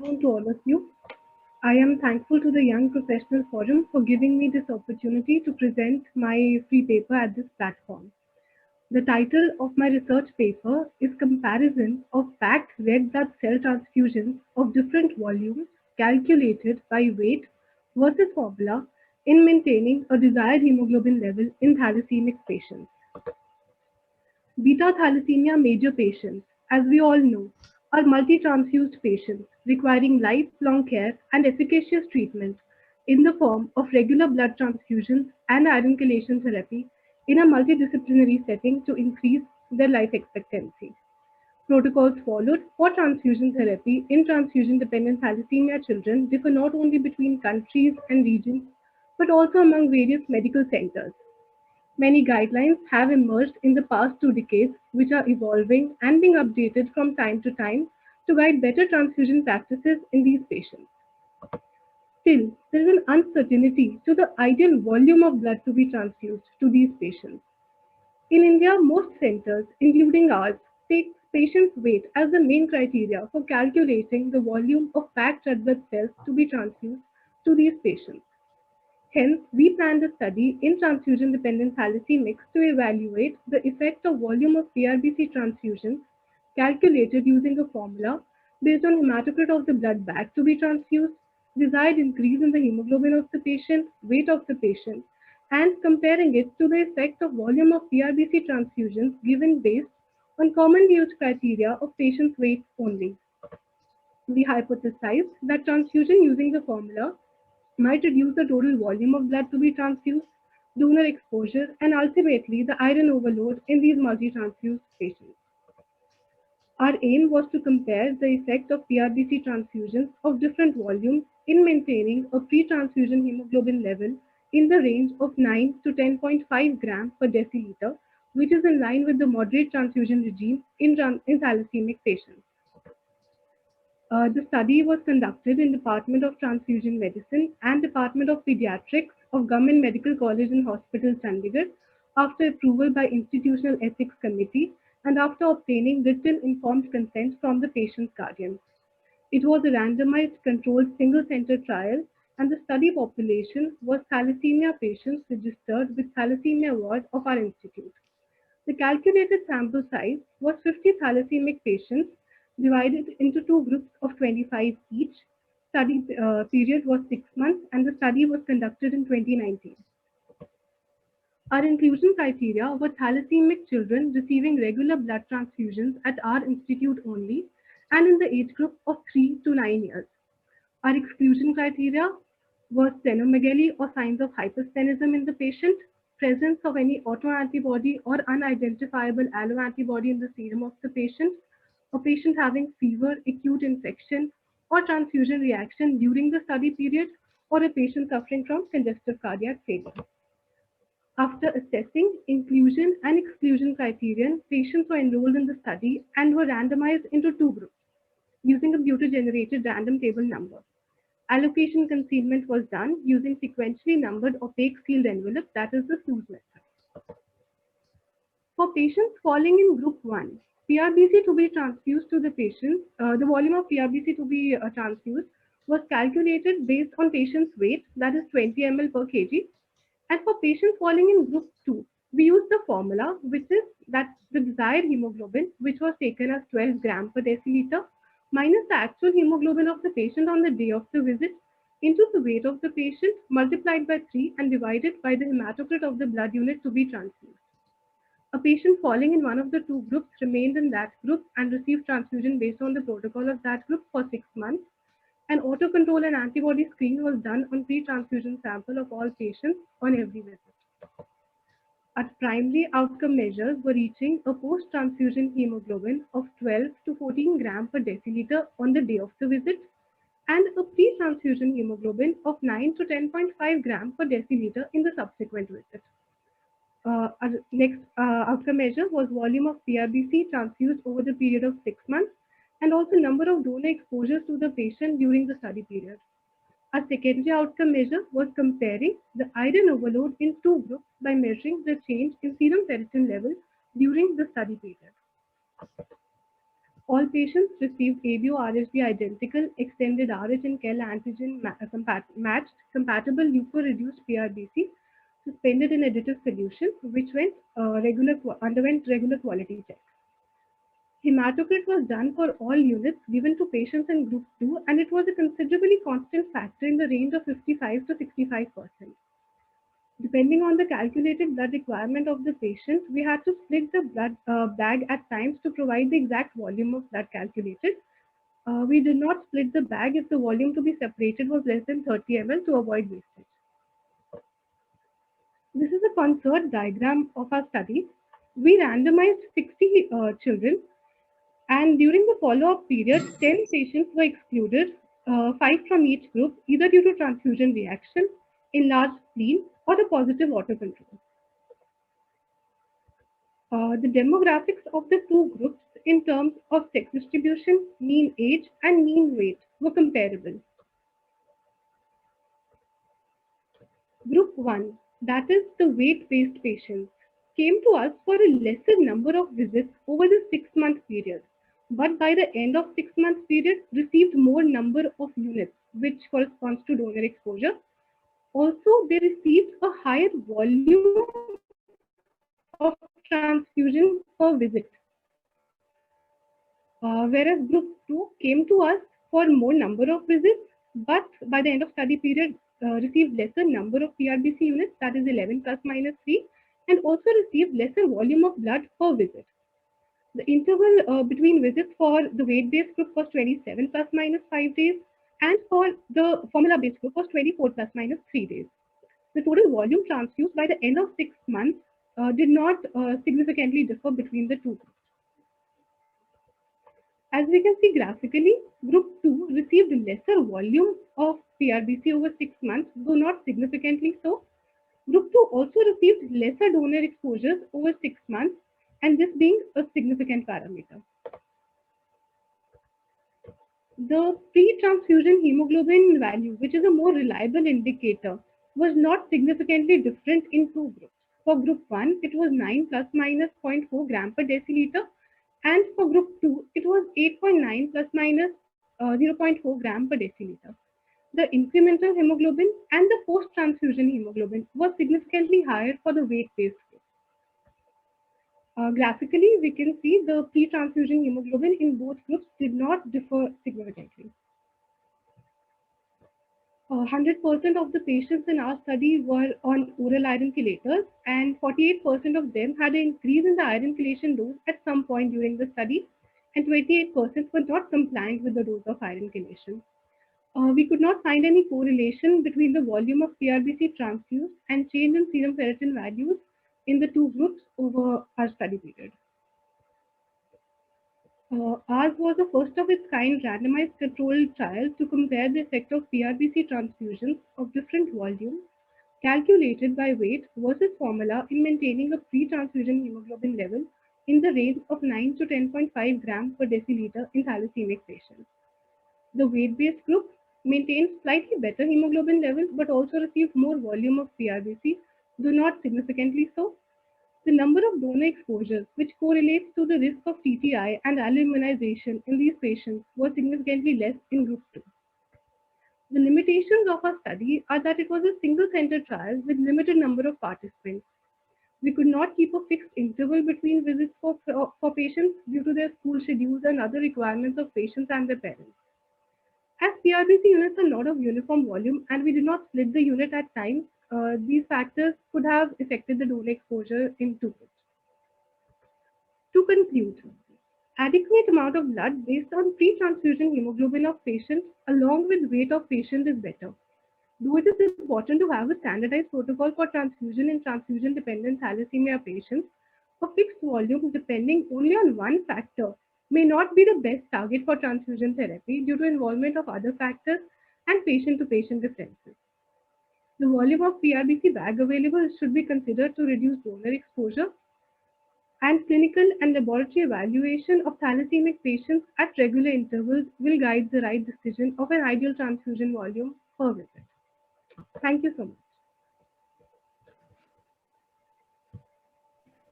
afternoon to all of you. I am thankful to the Young Professional Forum for giving me this opportunity to present my free paper at this platform. The title of my research paper is Comparison of Packed Red Blood Cell Transfusions of Different Volumes Calculated by Weight versus Formula in Maintaining a Desired Hemoglobin Level in Thalassemic Patients. Beta thalassemia major patients, as we all know, are multi-transfused patients requiring lifelong care and efficacious treatment in the form of regular blood transfusions and iron chelation therapy in a multidisciplinary setting to increase their life expectancy. Protocols followed for transfusion therapy in transfusion-dependent thalassemia children differ not only between countries and regions, but also among various medical centers. Many guidelines have emerged in the past 2 decades, which are evolving and being updated from time to time to guide better transfusion practices in these patients. Still, there is an uncertainty to the ideal volume of blood to be transfused to these patients. In India, most centers, including ours, take patients' weight as the main criteria for calculating the volume of packed red blood cells to be transfused to these patients. Hence, we planned a study in transfusion-dependent thalassemics to evaluate the effect of volume of PRBC transfusions calculated using a formula based on hematocrit of the blood bag to be transfused, desired increase in the hemoglobin of the patient, weight of the patient, and comparing it to the effect of volume of PRBC transfusions given based on commonly used criteria of patient's weight only. We hypothesized that transfusion using the formula might reduce the total volume of blood to be transfused, donor exposure, and ultimately the iron overload in these multi-transfused patients. Our aim was to compare the effect of PRBC transfusions of different volumes in maintaining a pre-transfusion hemoglobin level in the range of 9 to 10.5 gram per deciliter, which is in line with the moderate transfusion regime in thalassemic patients. The study was conducted in Department of Transfusion Medicine and Department of Pediatrics of Government Medical College and Hospital, Chandigarh, after approval by Institutional Ethics Committee and after obtaining written informed consent from the patient's guardians. It was a randomized controlled single-center trial and the study population was thalassemia patients registered with thalassemia ward of our institute. The calculated sample size was 50 thalassemic patients divided into two groups of 25 each. Study period was 6 months and the study was conducted in 2019. Our inclusion criteria were thalassemic children receiving regular blood transfusions at our institute only and in the age group of 3 to 9 years. Our exclusion criteria was splenomegaly or signs of hyperstenism in the patient, presence of any autoantibody or unidentifiable alloantibody in the serum of the patient, a patient having fever, acute infection, or transfusion reaction during the study period, or a patient suffering from congestive cardiac failure. After assessing inclusion and exclusion criterion, patients were enrolled in the study and were randomized into two groups using a computer-generated random table number. Allocation concealment was done using sequentially numbered opaque sealed envelope, that is the SNOOS method. For patients falling in group 1, PRBC to be transfused to the patient, the volume of PRBC to be transfused was calculated based on patient's weight, that is 20 ml per kg. And for patients falling in group 2, we used the formula, which is that the desired hemoglobin, which was taken as 12 gram per deciliter, minus the actual hemoglobin of the patient on the day of the visit into the weight of the patient multiplied by 3 and divided by the hematocrit of the blood unit to be transfused. A patient falling in one of the two groups remained in that group and received transfusion based on the protocol of that group for 6 months. An autocontrol and antibody screen was done on pre-transfusion sample of all patients on every visit. Our primary outcome measures were reaching a post-transfusion hemoglobin of 12 to 14 gram per deciliter on the day of the visit and a pre-transfusion hemoglobin of 9 to 10.5 gram per deciliter in the subsequent visit. Our next outcome measure was volume of PRBC transfused over the period of 6 months and also number of donor exposures to the patient during the study period. A secondary outcome measure was comparing the iron overload in two groups by measuring the change in serum ferritin level during the study period. All patients received ABO RHB identical, extended RH and KEL antigen matched, compatible leuko-reduced PRBC, suspended in additive solution, which underwent regular quality checks. Hematocrit was done for all units given to patients in group 2, and it was a considerably constant factor in the range of 55 to 65%. Depending on the calculated blood requirement of the patient, we had to split the blood bag at times to provide the exact volume of blood calculated. We did not split the bag if the volume to be separated was less than 30 ml to avoid wastage. This is a concert diagram of our study. We randomized 60 children, and during the follow-up period, 10 patients were excluded, 5 from each group, either due to transfusion reaction, enlarged spleen, or the positive autocontrol. The demographics of the two groups in terms of sex distribution, mean age, and mean weight were comparable. Group 1, that is the weight-based patients, came to us for a lesser number of visits over the 6-month period, but by the end of 6-month period received more number of units, which corresponds to donor exposure. Also, they received a higher volume of transfusion per visit. Whereas group 2 came to us for more number of visits, but by the end of study period received lesser number of PRBC units, that is 11 plus minus 3, and also received lesser volume of blood per visit. The interval between visits for the weight-based group was 27 plus minus 5 days, and for the formula-based group was 24 plus minus 3 days. The total volume transfused by the end of 6 months did not significantly differ between the two groups. As we can see graphically, group 2 received lesser volume of PRBC over 6 months, though not significantly so. Group 2 also received lesser donor exposures over 6 months, and this being a significant parameter. The pre-transfusion hemoglobin value, which is a more reliable indicator, was not significantly different in two groups. For group 1, it was 9 plus minus 0.4 gram per deciliter, and for group 2, it was 8.9 plus minus 0.4 gram per deciliter. The incremental hemoglobin and the post-transfusion hemoglobin was significantly higher for the weight-based group. Graphically, we can see the pre-transfusion hemoglobin in both groups did not differ significantly. 100% of the patients in our study were on oral iron chelators, and 48% of them had an increase in the iron chelation dose at some point during the study, and 28% were not compliant with the dose of iron chelation. We could not find any correlation between the volume of PRBC transfused and change in serum ferritin values in the two groups over our study period. Ours was the first of its kind randomized controlled trial to compare the effect of PRBC transfusions of different volumes calculated by weight versus formula in maintaining a pre-transfusion hemoglobin level in the range of 9 to 10.5 grams per deciliter in thalassaemic patients. The weight-based group maintained slightly better hemoglobin levels but also received more volume of PRBC, though not significantly so. The number of donor exposures, which correlates to the risk of TTI and alloimmunization in these patients, was significantly less in group 2. The limitations of our study are that it was a single-center trial with limited number of participants. We could not keep a fixed interval between visits for patients due to their school schedules and other requirements of patients and their parents. As PRBC units are not of uniform volume and we did not split the unit at times, these factors could have affected the donor exposure in two groups. To conclude, adequate amount of blood based on pre-transfusion hemoglobin of patients along with weight of patient is better. Though it is important to have a standardized protocol for transfusion in transfusion-dependent thalassemia patients, a fixed volume depending only on one factor may not be the best target for transfusion therapy due to involvement of other factors and patient-to-patient differences. The volume of PRBC bag available should be considered to reduce donor exposure, and clinical and laboratory evaluation of thalassaemic patients at regular intervals will guide the right decision of an ideal transfusion volume per visit. Thank you so much.